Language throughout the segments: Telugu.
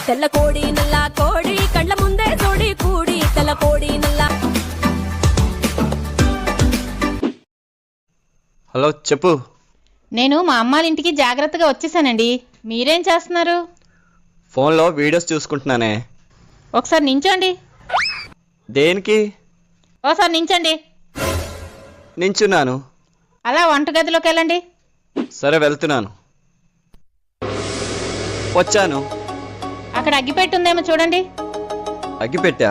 తెల్ల కోడి నల్ల కోడి కళ్ళ ముందే తోడి కూడి తెల్ల కోడి నల్ల. హలో చెప్పు. నేను మా అమ్మాళ్ళ ఇంటికి జాగ్రత్తగా వచ్చేసానండి. మీరేం చేస్తున్నారు? ఫోన్లో వీడియోస్ చూసుకుంటున్నానే. ఒకసారి నించోండి. దేనికి? ఓసారి నించండి. నించున్నాను. అలా వంటగదిలోకి వెళ్ళండి. సరే వెళ్తున్నాను. వచ్చాను. అక్కడ అగ్గిపెట్టి ఉందేమో చూడండి. అగ్గిపెట్టా?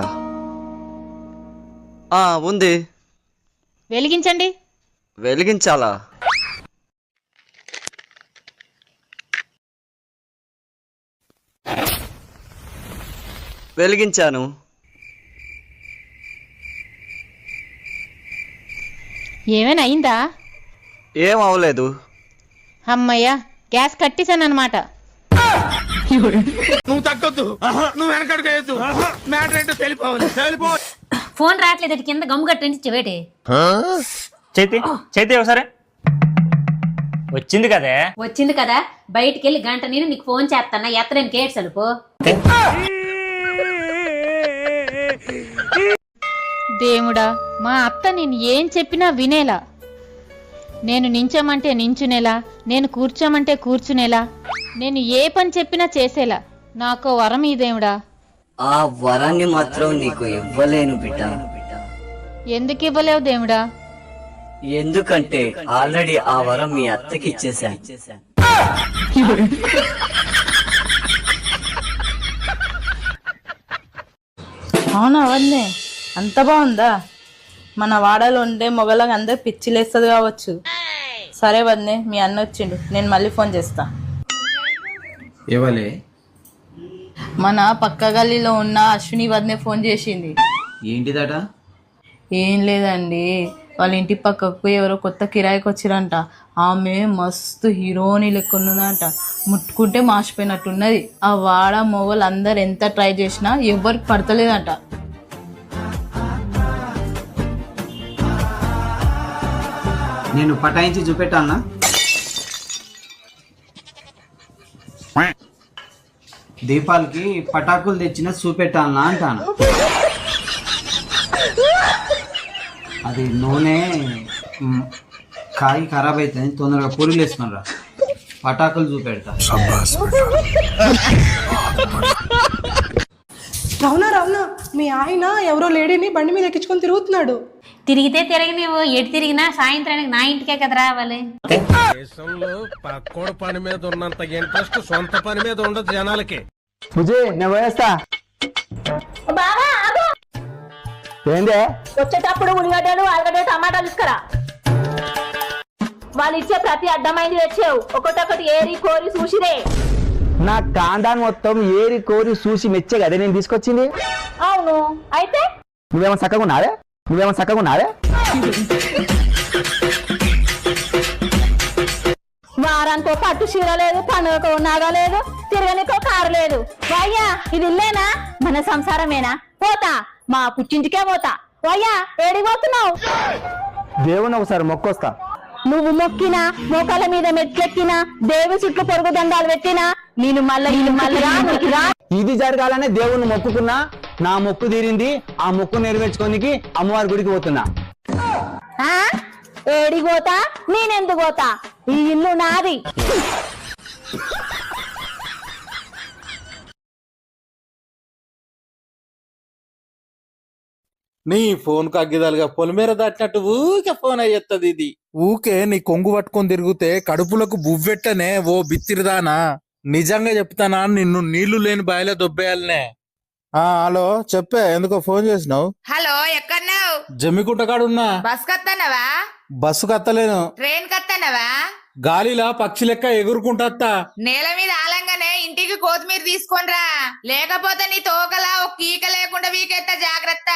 ఉంది. వెలిగించండి. వెలిగించాలా? వెలిగించాను. ఏమైనా అయిందా? ఏం అవలేదు. అమ్మయ్యా, గ్యాస్ కట్టేశాను అనమాట. నువ్వు తగ్గొద్దు, నువ్వు వెనకడుగు మ్యాటర్ ఏంటో తెలిపోవాలి. ఫోన్ రావట్లేదు, కింద గమ్ము కట్టండి చెవేటి. చైతి చైతి ఒకసారి వచ్చింది కదే. వచ్చింది కదా, బయటికి వెళ్ళి గంట నేను నీకు ఫోన్ చేస్తానా, ఎత్తలేని కేట్ సలుపు. దేవుడా, మా అత్త నేను ఏం చెప్పినా వినేలా, నేను నించోమంటే నించునేలా, నేను కూర్చోమంటే కూర్చునేలా, నేను ఏ పని చెప్పినా చేసేలా నాకో వరం ఈ దేవుడా. ఆ వరాన్ని మాత్రం నీకు ఇవ్వలేను బిడ్డ. ఎందుకు ఇవ్వలేవు దేవుడా? ఎందుకంటే ఆల్రెడీ ఆ వరం మీ అత్తకి ఇచ్చేసాను. అవునా వన్నే, అంత బాగుందా? మన వాడలో ఉండే మొగలకు అందరు పిచ్చిలేస్తుంది కావచ్చు. సరే వన్నే, మీ అన్న వచ్చిండు, నేను మళ్ళీ ఫోన్ చేస్తా. ఏవలే? మన పక్క గల్లీలో ఉన్న అశ్విని వద్నే ఫోన్ చేసింది. ఏంటిదట? ఏం లేదండి, వాళ్ళ ఇంటి పక్కకు ఎవరో కొత్త కిరాయికి వచ్చిరంట. ఆమె మస్తు హీరోని లెక్క ఉన్నదంట, ముట్టుకుంటే మాసిపోయినట్టున్నది. ఆ వాడ మొగలు అందరు ఎంత ట్రై చేసినా ఎవరికి పడతలేదంట. నేను పటాయించి చూపెట్టాలనా? దీపాలకి పటాకులు తెచ్చిన చూపెట్టాలనా అంటాను. అది నూనె కాయి ఖరాబ్ అవుతుంది, తొందరగా పూరీలు వేసుకుని రా, పటాకులు చూపెడతా. రౌనా రౌనా, మీ ఆయన ఎవరో లేడీని బండి మీద ఎక్కించుకొని తిరుగుతున్నాడు. తిరిగితే తిరిగి నువ్వు ఎటు తిరిగినా సాయంత్రానికి నా ఇంటికే కదా రావాలి. దేశంలో పక్కోడు పని మీద ఉన్నంత ఇంట్రెస్ట్ సొంత పని మీద ఉండదు జనాలకి. నేను వేస్తా. ఏందే? వచ్చేటప్పుడు ఉల్లిగడ్డలు, ఆలుగడ్డ, టమాటాలు తీసుకురా. వాళ్ళు ఇచ్చే ప్రతి అడ్డమైంది తెచ్చావు, ఒకటొకటి ఏరి కోరి చూసిరే. నా కాందాన్ని మొత్తం ఏరి కోరి చూసి మెచ్చే కదా నేను తీసుకొచ్చింది. అవును, అయితే నువ్వేమో చక్కగా ఉన్నావే, నువ్వేమో చక్కగా ఉన్నావే. వారానికో పట్టు చీర లేదు, పండుగకో నగ లేదు, తిరగనికో కారు లేదు. వయ్యా, ఇది ఇల్లేనా? మన సంసారమేనా? పోతా, మా పుట్టింటికే పోతా. వయ్యా, ఏడిపోతున్నావు? దేవుని ఒకసారి మొక్కొస్తా. నువ్వు మొక్కినా, మోకాల మీద మెట్లెక్కినా, దేవి చుట్లు పొరుగు దండాలు పెట్టినా, నేను మళ్ళీ రా. ఇది జరగాలనే దేవుణ్ణి మొక్కుకున్నా, నా మొక్కు తీరింది. ఆ మొక్కు నెరవేర్చుకోనికి అమ్మవారి గుడికి పోతున్నా. ఏడిపోతా, నేనెందుకు పోతా? ఈ ఇల్లు నాది. నీ ఫోన్ కు అగ్గిదాలుగా పొలిమేర దాటినట్టు ఊకే ఫోన్ అయ్యేత్తది. ఇది ఊకే నీ కొంగు పట్టుకొని తిరిగితే కడుపులకు బువ్వెట్టనే ఓ బిత్తిరిదానా. నిజంగా చెప్తానా, నిన్ను నీళ్లు లేని బాయిలో దొబ్బేయాలనే. హలో చెప్పే, ఎందుకో ఫోన్ చేసినావు? హలో, ఎక్కడున్నావు? జమ్మికుంట కాడున్నా. బస్ కత్తన్నావా? బస్సు కత్తలేను. ట్రైన్ కత్తన్నావా? గాలిలా పక్షి లెక్క ఎగురుకుంటా. నేల మీద ఆలంగానే ఇంటికి కొత్తిమీర తీసుకొనిరా, లేకపోతే నీ తోకలా ఒక కీక లేకుండా వీకెత్తా, జాగ్రత్త.